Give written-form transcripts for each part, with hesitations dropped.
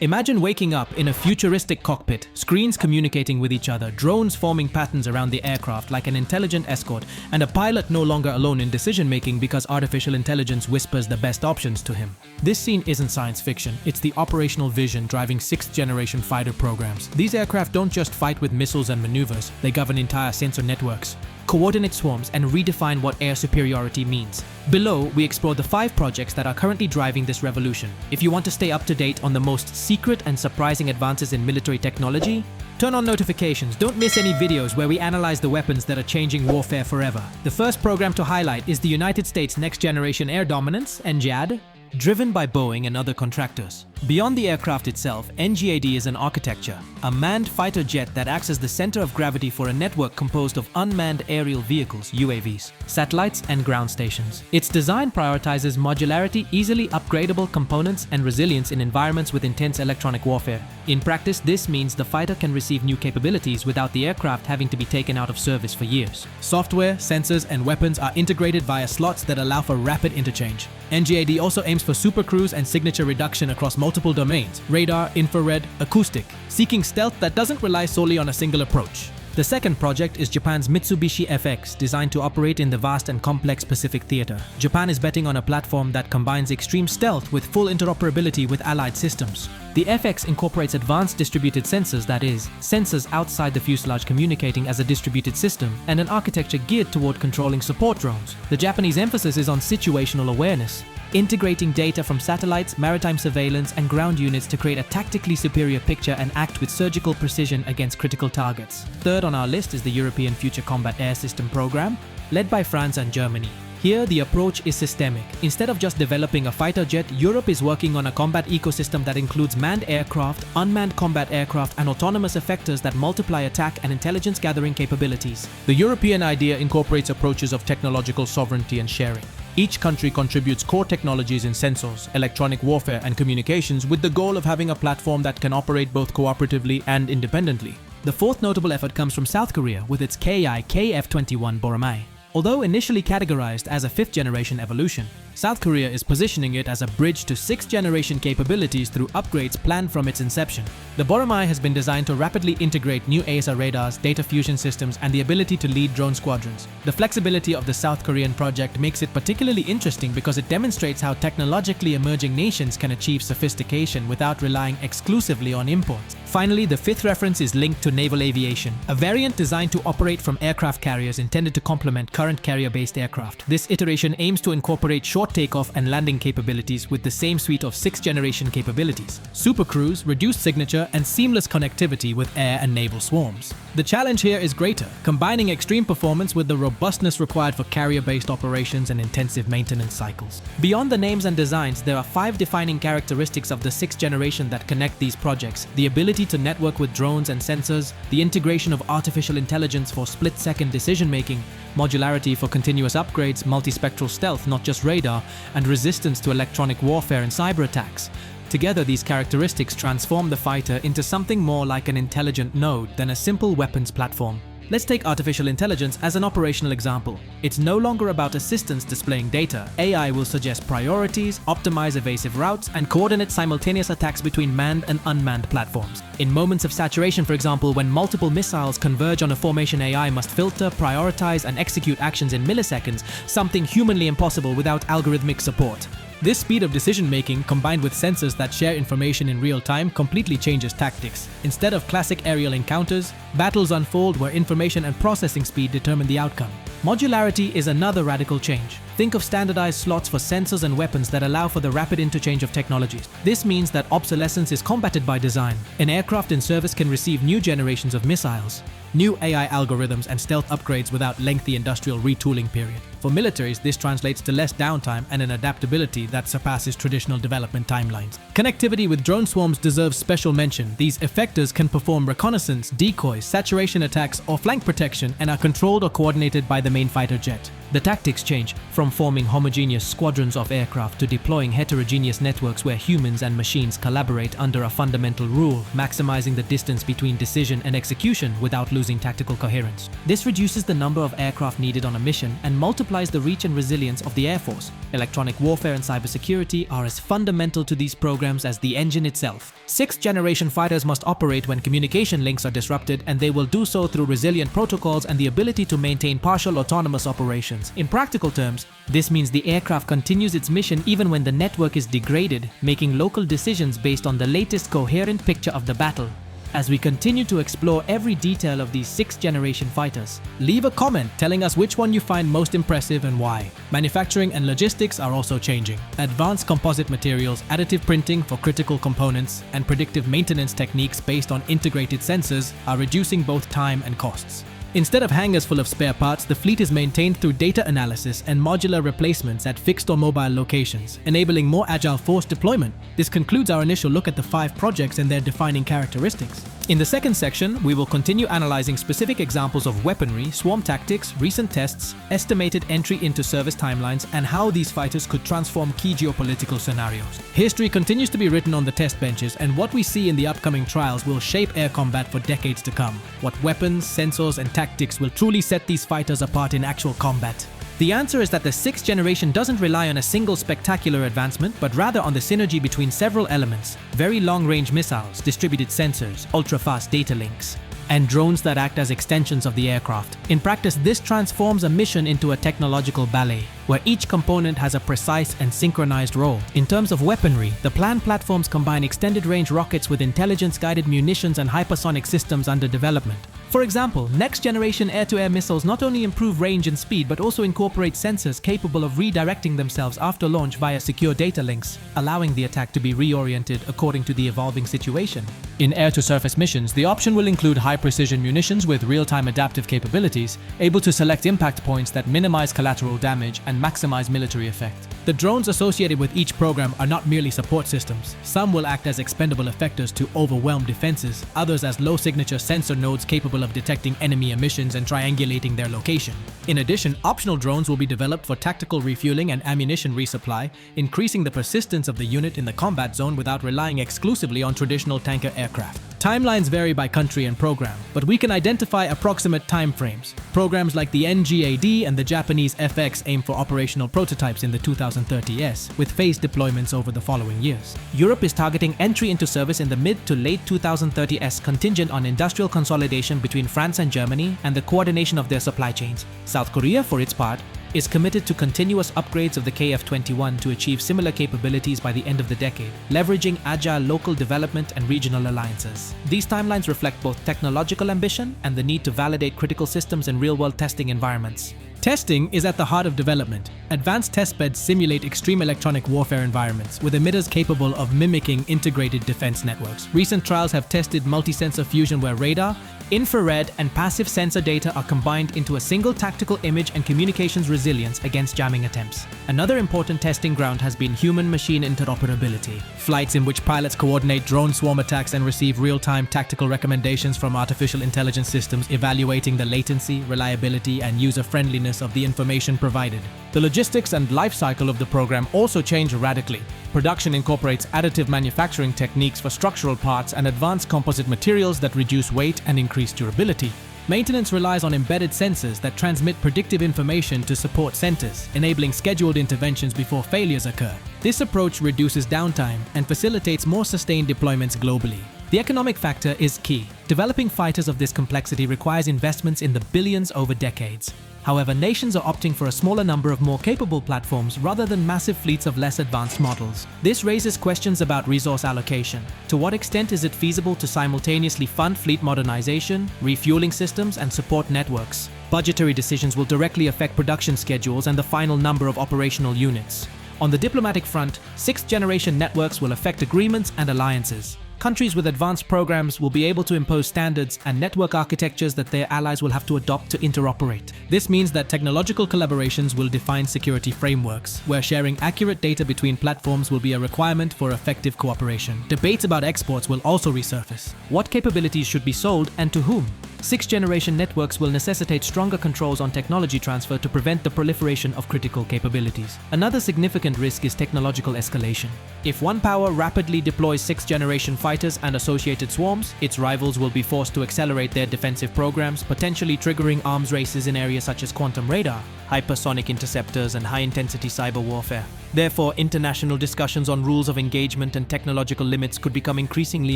Imagine waking up in a futuristic cockpit, screens communicating with each other, drones forming patterns around the aircraft like an intelligent escort, and a pilot no longer alone in decision-making because artificial intelligence whispers the best options to him. This scene isn't science fiction, it's the operational vision driving 6th-generation fighter programs. These aircraft don't just fight with missiles and maneuvers, they govern entire sensor networks, coordinate swarms, and redefine what air superiority means. Below, we explore the 5 projects that are currently driving this revolution. If you want to stay up to date on the most secret and surprising advances in military technology, turn on notifications. Don't miss any videos where we analyze the weapons that are changing warfare forever. The first program to highlight is the United States Next Generation Air Dominance, NGAD, driven by Boeing and other contractors. Beyond the aircraft itself, NGAD is an architecture, a manned fighter jet that acts as the center of gravity for a network composed of unmanned aerial vehicles, UAVs, satellites, and ground stations. Its design prioritizes modularity, easily upgradable components, and resilience in environments with intense electronic warfare. In practice, this means the fighter can receive new capabilities without the aircraft having to be taken out of service for years. Software, sensors, and weapons are integrated via slots that allow for rapid interchange. NGAD also aims for supercruise and signature reduction across multiple domains: radar, infrared, acoustic, seeking stealth that doesn't rely solely on a single approach. The second project is Japan's Mitsubishi FX, designed to operate in the vast and complex Pacific theater. Japan is betting on a platform that combines extreme stealth with full interoperability with allied systems. The FX incorporates advanced distributed sensors, that is, sensors outside the fuselage communicating as a distributed system, and an architecture geared toward controlling support drones. The Japanese emphasis is on situational awareness, integrating data from satellites, maritime surveillance, and ground units to create a tactically superior picture and act with surgical precision against critical targets. Third on our list is the European Future Combat Air System program, led by France and Germany. Here, the approach is systemic. Instead of just developing a fighter jet, Europe is working on a combat ecosystem that includes manned aircraft, unmanned combat aircraft, and autonomous effectors that multiply attack and intelligence gathering capabilities. The European idea incorporates approaches of technological sovereignty and sharing. Each country contributes core technologies in sensors, electronic warfare, and communications with the goal of having a platform that can operate both cooperatively and independently. The fourth notable effort comes from South Korea with its KF-21 Boramae. Although initially categorized as a 5th-generation evolution, South Korea is positioning it as a bridge to 6th-generation capabilities through upgrades planned from its inception. The Boramae has been designed to rapidly integrate new AESA radars, data fusion systems, and the ability to lead drone squadrons. The flexibility of the South Korean project makes it particularly interesting because it demonstrates how technologically emerging nations can achieve sophistication without relying exclusively on imports. Finally, the 5th reference is linked to naval aviation, a variant designed to operate from aircraft carriers intended to complement current carrier-based aircraft. This iteration aims to incorporate short takeoff and landing capabilities with the same suite of 6th-generation capabilities: supercruise, reduced signature, and seamless connectivity with air and naval swarms. The challenge here is greater, combining extreme performance with the robustness required for carrier-based operations and intensive maintenance cycles. Beyond the names and designs, there are 5 defining characteristics of the 6th generation that connect these projects: the ability to network with drones and sensors, the integration of artificial intelligence for split-second decision-making, modularity for continuous upgrades, multispectral stealth, not just radar, and resistance to electronic warfare and cyber attacks. Together, these characteristics transform the fighter into something more like an intelligent node than a simple weapons platform. Let's take artificial intelligence as an operational example. It's no longer about assistants displaying data. AI will suggest priorities, optimize evasive routes, and coordinate simultaneous attacks between manned and unmanned platforms. In moments of saturation, for example, when multiple missiles converge on a formation, AI must filter, prioritize, and execute actions in milliseconds, something humanly impossible without algorithmic support. This speed of decision-making, combined with sensors that share information in real time, completely changes tactics. Instead of classic aerial encounters, battles unfold where information and processing speed determine the outcome. Modularity is another radical change. Think of standardized slots for sensors and weapons that allow for the rapid interchange of technologies. This means that obsolescence is combated by design. An aircraft in service can receive new generations of missiles, new AI algorithms, and stealth upgrades without lengthy industrial retooling period. For militaries, this translates to less downtime and an adaptability that surpasses traditional development timelines. Connectivity with drone swarms deserves special mention. These effectors can perform reconnaissance, decoys, saturation attacks, or flank protection and are controlled or coordinated by the main fighter jet. The tactics change from forming homogeneous squadrons of aircraft to deploying heterogeneous networks where humans and machines collaborate under a fundamental rule, maximizing the distance between decision and execution without losing tactical coherence. This reduces the number of aircraft needed on a mission and multiplies the reach and resilience of the Air Force. Electronic warfare and cybersecurity are as fundamental to these programs as the engine itself. Sixth-generation fighters must operate when communication links are disrupted, and they will do so through resilient protocols and the ability to maintain partial autonomous operations. In practical terms, this means the aircraft continues its mission even when the network is degraded, making local decisions based on the latest coherent picture of the battle. As we continue to explore every detail of these sixth-generation fighters, leave a comment telling us which one you find most impressive and why. Manufacturing and logistics are also changing. Advanced composite materials, additive printing for critical components, and predictive maintenance techniques based on integrated sensors are reducing both time and costs. Instead of hangars full of spare parts, the fleet is maintained through data analysis and modular replacements at fixed or mobile locations, enabling more agile force deployment. This concludes our initial look at the 5 projects and their defining characteristics. In the second section, we will continue analyzing specific examples of weaponry, swarm tactics, recent tests, estimated entry into service timelines, and how these fighters could transform key geopolitical scenarios. History continues to be written on the test benches, and what we see in the upcoming trials will shape air combat for decades to come. What weapons, sensors, and tactics will truly set these fighters apart in actual combat? The answer is that the 6th generation doesn't rely on a single spectacular advancement, but rather on the synergy between several elements: very long-range missiles, distributed sensors, ultra-fast data links, and drones that act as extensions of the aircraft. In practice, this transforms a mission into a technological ballet, where each component has a precise and synchronized role. In terms of weaponry, the planned platforms combine extended-range rockets with intelligence-guided munitions and hypersonic systems under development. For example, next-generation air-to-air missiles not only improve range and speed, but also incorporate sensors capable of redirecting themselves after launch via secure data links, allowing the attack to be reoriented according to the evolving situation. In air-to-surface missions, the option will include high-precision munitions with real-time adaptive capabilities, able to select impact points that minimize collateral damage and maximize military effect. The drones associated with each program are not merely support systems. Some will act as expendable effectors to overwhelm defenses, others as low-signature sensor nodes capable of detecting enemy emissions and triangulating their location. In addition, optional drones will be developed for tactical refueling and ammunition resupply, increasing the persistence of the unit in the combat zone without relying exclusively on traditional tanker aircraft. Timelines vary by country and program, but we can identify approximate timeframes. Programs like the NGAD and the Japanese FX aim for operational prototypes in the 2030s, with phased deployments over the following years. Europe is targeting entry into service in the mid to late 2030s, contingent on industrial consolidation between France and Germany and the coordination of their supply chains. South Korea, for its part, is committed to continuous upgrades of the KF-21 to achieve similar capabilities by the end of the decade, leveraging agile local development and regional alliances. These timelines reflect both technological ambition and the need to validate critical systems in real-world testing environments. Testing is at the heart of development. Advanced testbeds simulate extreme electronic warfare environments, with emitters capable of mimicking integrated defense networks. Recent trials have tested multi-sensor fusion where radar, infrared, and passive sensor data are combined into a single tactical image and communications resilience against jamming attempts. Another important testing ground has been human-machine interoperability. Flights in which pilots coordinate drone swarm attacks and receive real-time tactical recommendations from artificial intelligence systems, evaluating the latency, reliability, and user-friendliness of the information provided. The logistics and life cycle of the program also change radically. Production incorporates additive manufacturing techniques for structural parts and advanced composite materials that reduce weight and increase durability. Maintenance relies on embedded sensors that transmit predictive information to support centers, enabling scheduled interventions before failures occur. This approach reduces downtime and facilitates more sustained deployments globally. The economic factor is key. Developing fighters of this complexity requires investments in the billions over decades. However, nations are opting for a smaller number of more capable platforms rather than massive fleets of less advanced models. This raises questions about resource allocation. To what extent is it feasible to simultaneously fund fleet modernization, refueling systems, and support networks? Budgetary decisions will directly affect production schedules and the final number of operational units. On the diplomatic front, sixth-generation networks will affect agreements and alliances. Countries with advanced programs will be able to impose standards and network architectures that their allies will have to adopt to interoperate. This means that technological collaborations will define security frameworks, where sharing accurate data between platforms will be a requirement for effective cooperation. Debates about exports will also resurface. What capabilities should be sold and to whom? Sixth-generation networks will necessitate stronger controls on technology transfer to prevent the proliferation of critical capabilities. Another significant risk is technological escalation. If one power rapidly deploys sixth-generation fighters and associated swarms, its rivals will be forced to accelerate their defensive programs, potentially triggering arms races in areas such as quantum radar, hypersonic interceptors, and high-intensity cyber warfare. Therefore, international discussions on rules of engagement and technological limits could become increasingly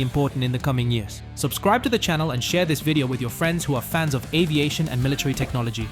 important in the coming years. Subscribe to the channel and share this video with your friends who are fans of aviation and military technology.